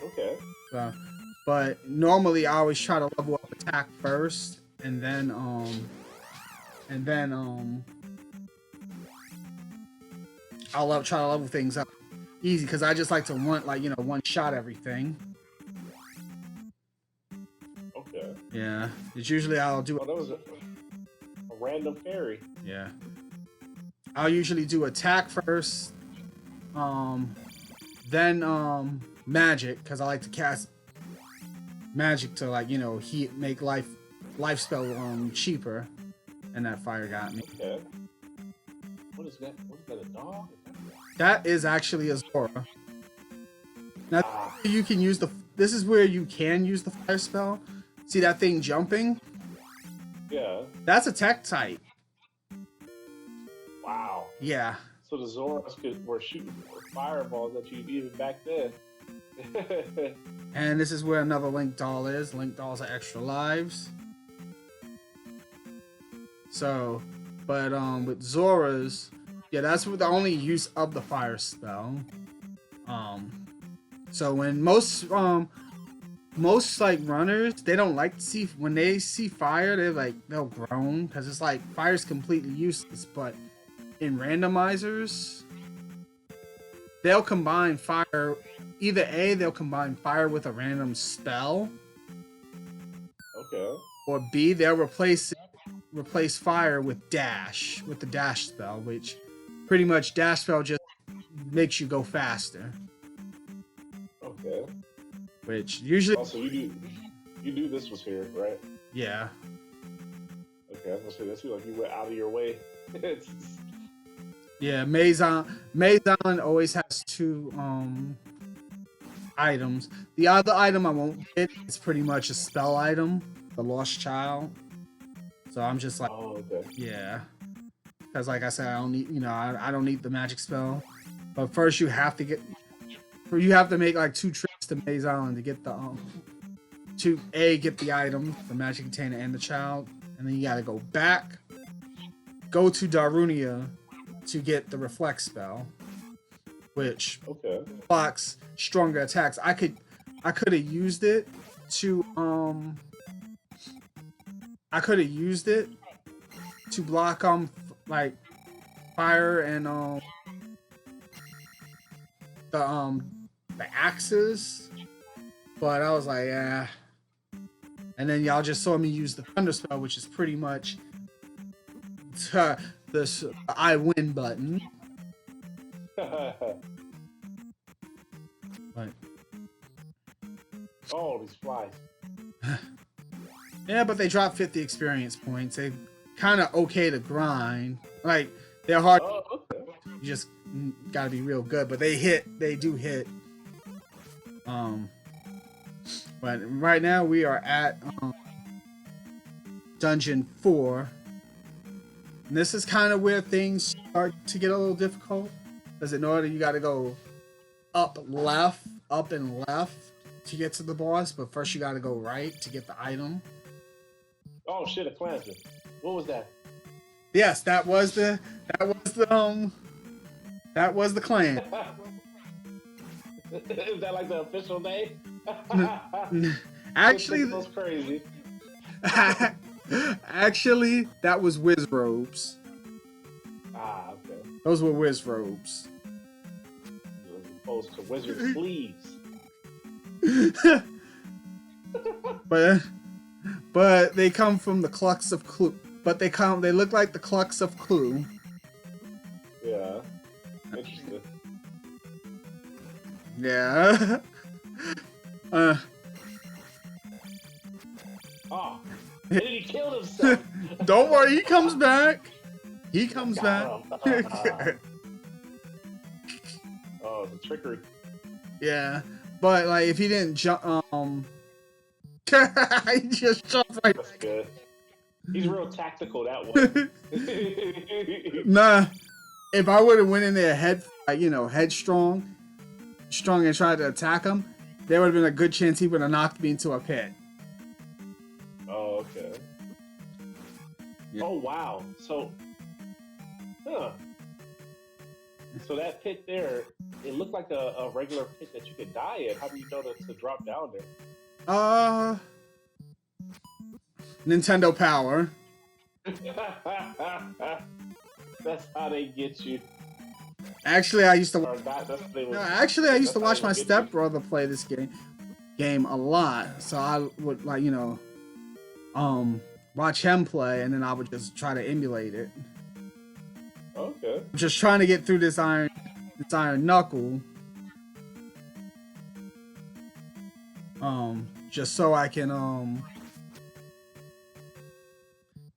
Okay. So, but normally I always try to level up attack first, and then try to level things up easy because I just like to one shot everything. Okay. Yeah, it's usually I'll do Oh, that was a random fairy. yeah. I'll usually do attack first, um, then magic because I like to cast magic to heat make life spell cheaper, and that fire got me. Okay. What is that? What is that? A dog? That is actually a Zora. Now Ah. you can use the. This is where you can use the fire spell. See that thing jumping? Yeah. That's a tech type. Wow. Yeah. So the Zoras were shooting fireballs at you even back then. And this is where another Link doll is. Link dolls are extra lives. So, but with Zora's, yeah, that's the only use of the fire spell. Um, so when most like runners, they don't like to see when they see fire, they'll groan because it's like fire's completely useless. But in randomizers, they'll combine fire. Either A, they'll combine fire with a random spell, Okay. or B, they'll replace fire with the dash spell, which pretty much dash spell just makes you go faster. Okay. Which usually, Also, you knew this was here, right? yeah, Okay, I was gonna say that seems like you went out of your way. yeah. Maison always has two items. The other item I won't get is pretty much a spell item, the Lost Child. So I'm just like, Oh, okay. yeah, because like I said, I don't need I don't need the magic spell. But first you have to make like 2 trips to Maze Island to get the to get the item, the magic container and the child, and then you gotta go back, go to Darunia to get the reflect spell, which Okay. blocks stronger attacks. I could have used it to I could have used it to block like fire and the the axes, but I was like, yeah. And then y'all just saw me use the thunder spell, which is pretty much this I win button. But Oh, these flies. yeah, but they drop 50 experience points. They kind of okay to grind. Like they're hard. Oh, okay. You just gotta be real good, but they do hit. Um, but right now we are at dungeon 4, and this is kind of where things start to get a little difficult. Because in order you got to go up and left to get to the boss, but first you got to go right to get the item. Oh shit, a clansman. What was that? Yes, that was the clan. Is that like the official name? Actually, That was crazy. actually, that was Wiz Robes. Ah, okay. Those were Wiz Robes. As opposed to wizard sleeves. but they come from the Clucks of Clue. But they look like the Clucks of Clue. Yeah. Interesting. Yeah. Oh, and then he killed himself. Don't worry, he comes back. He comes back. Oh, the trickery. Yeah, but like if he didn't jump, he just jumped right. That's good. He's real tactical that way. Nah, if I would have went in there headstrong, and tried to attack him, there would have been a good chance he would have knocked me into a pit. Oh, okay. Yeah. Oh, wow. So, huh. So that pit there, it looked like a regular pit that you could die in. How do you know to drop down Uh, Nintendo Power. there? That's how they get you. Actually, I used to. Or not, that's how they No, would. actually, I used That's to how they watch my would get you. stepbrother play this game a lot. So I would like um watch him play, and then I would just try to emulate it. Okay. Just trying to get through this iron knuckle. Just so I can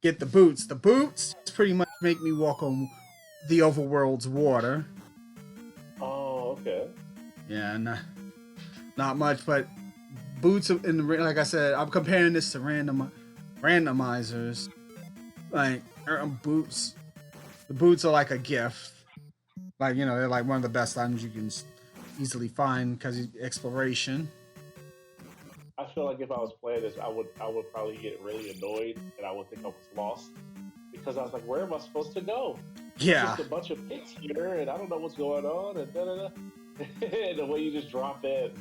get the boots. The boots pretty much make me walk on the overworld's water. Oh, okay. Yeah, not much, but boots in the like I said, I'm comparing this to randomizers. Like boots, the boots are like a gift. Like they're like one of the best items you can easily find because exploration. I feel like if I was playing this, I would probably get really annoyed and I would think I was lost because I was like, where am I supposed to go? It's Yeah, just a bunch of pits here, and I don't know what's going on, and da da da. And the way you just drop in,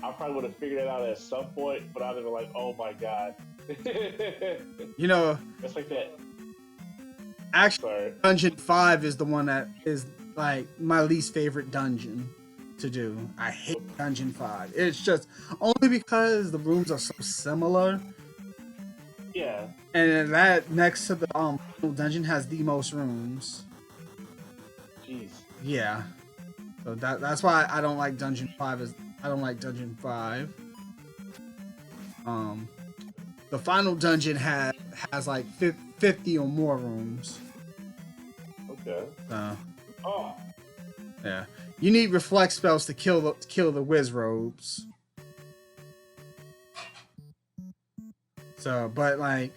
I probably would have figured it out at some point, but I'd have been like, oh my god. you know, It's like that. actually, Sorry. Dungeon 5 is the one that is like my least favorite dungeon to do. I hate Dungeon 5. It's just only because the rooms are so similar. Yeah. And that next to the dungeon has the most rooms. Jeez. Yeah. So that's why I don't like Dungeon 5 I don't like Dungeon 5. The final dungeon has like 50 or more rooms. Okay. So Oh. yeah. You need reflect spells to kill the whiz robes. So, but like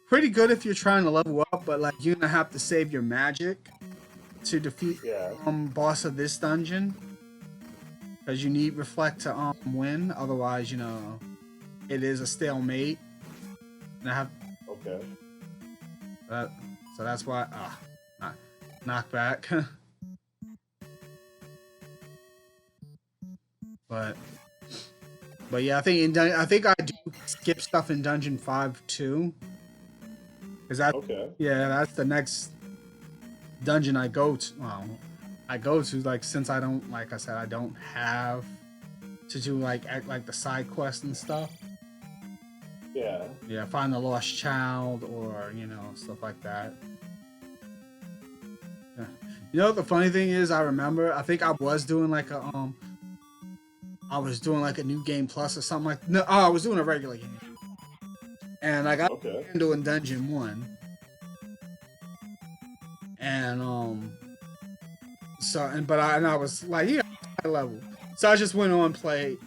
pretty good if you're trying to level up, but like you're gonna have to save your magic to defeat Yeah. boss of this dungeon. Because you need reflect to win, otherwise, it is a stalemate. And I have Okay. that, so that's why knockback. but yeah, I think I do skip stuff in Dungeon 5 too. Cause Okay. that's the next dungeon I go to. Well, I go to like since I don't like I said I don't have to do like the side quests and stuff. Yeah. Yeah, find the lost child or stuff like that. Yeah. The funny thing is, I think I was doing like a new game plus or something like. No, I was doing a regular game, and I got Okay. doing Dungeon 1, and but I was like, yeah, high level, so I just went on played.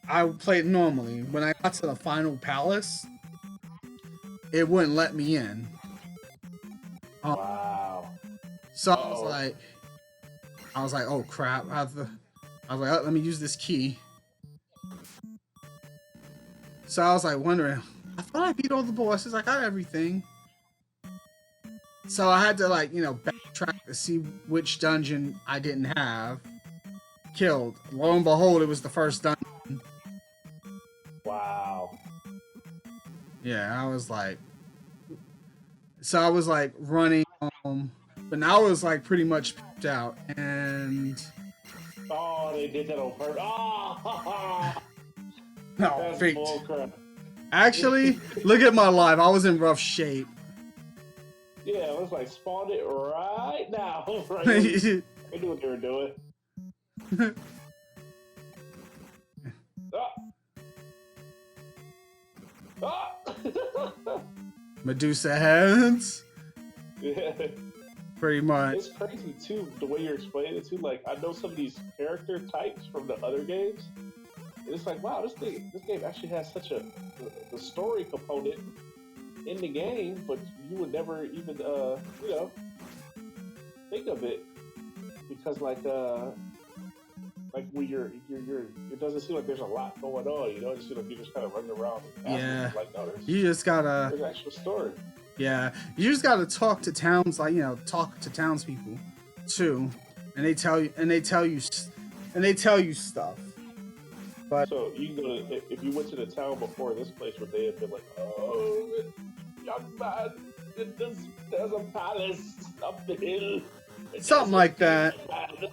I played normally. When I got to the final palace, it wouldn't let me in. Wow. So Uh-oh. I was like, oh crap! I was like, oh, let me use this key. So I was like wondering. I thought I beat all the bosses. I got everything. So I had to backtrack to see which dungeon I didn't have killed. Lo and behold, it was the first dungeon. Wow. Yeah, I was like, so I was like running, but now I was like pretty much picked out, and Oh, they did that on purpose. Oh, no, that's faked. bullcrap. Actually, look at my life. I was in rough shape. Yeah, it was like spawned it right now. Right? They knew what they were doing. Ah. Ah. Medusa heads, Yeah. pretty much. It's crazy too the way you're explaining it too. Like I know some of these character types from the other games. And it's like, wow, this game actually has such the story component in the game, but you would never even think of it because like when it doesn't seem like there's a lot going on. It just seems like you're just kind of running around. Yeah. Like no, You just gotta. there's actual story. Yeah, you just gotta talk to towns, like talk to townspeople too, and they tell you, and they tell you stuff. But So you can go to if you went to the town before this place, would they have been like, "Oh, young man, there's a palace up the hill. There's something a like king that, man."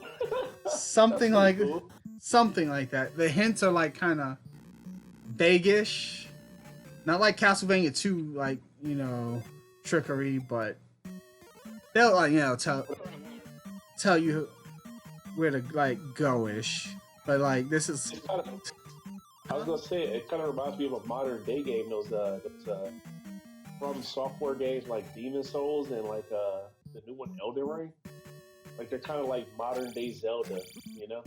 That's something pretty like cool. something like that. The hints are like kind of vaguish, not like Castlevania 2, like trickery, but they'll like tell you where to like go ish. But like this is It's kind of, I was gonna say it kind of reminds me of a modern day game. Those from software games like Demon Souls and like the new one Elden Ring. Like they're kind of like modern day Zelda, you know?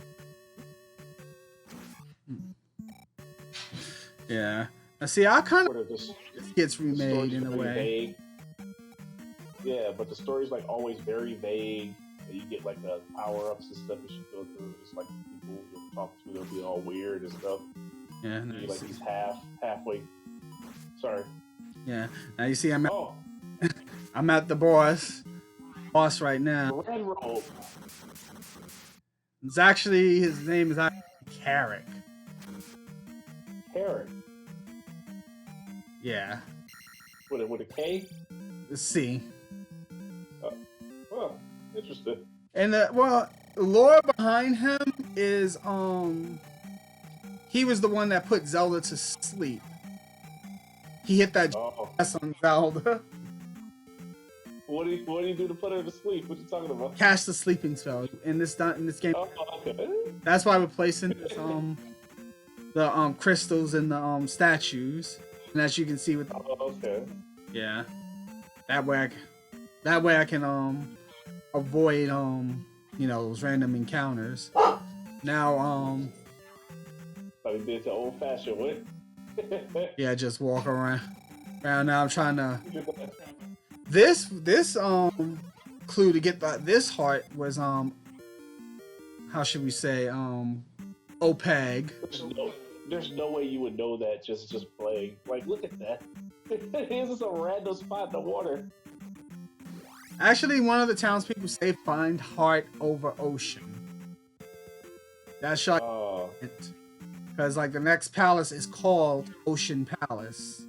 yeah. Now, see, I kind Where of they're just gets the remade story's in a very way. vague. Yeah, but the story's like always very vague. And you get like power ups and stuff that you go through. It's like the people you talk to, they'll be all weird and stuff. Yeah, You get nice. like these halfway. Sorry. Yeah. Now you see, Oh, I'm at the boss right now. Red Robe. It's actually his name is actually Carrick. Carrot. Yeah. With a K? Let's see. Oh, interesting. And the lore behind him is he was the one that put Zelda to sleep. He hit that Oh. ass on Zelda. What do you do to put her to sleep? What you talking about? Cast the sleeping spell in this game. Oh, okay. That's why we're placing this, the crystals and the statues. And as you can see with Oh, okay. yeah. That way I can avoid those random encounters. Now So you did the old fashioned way. yeah, just walk around. Now I'm trying to this clue to get this heart was how should we say OPEG. There's no way you would know that just playing. Like, look at that. Here's just a random spot in the water. Actually, one of the townspeople say find heart over ocean. That's shot Oh, because like the next palace is called Ocean Palace.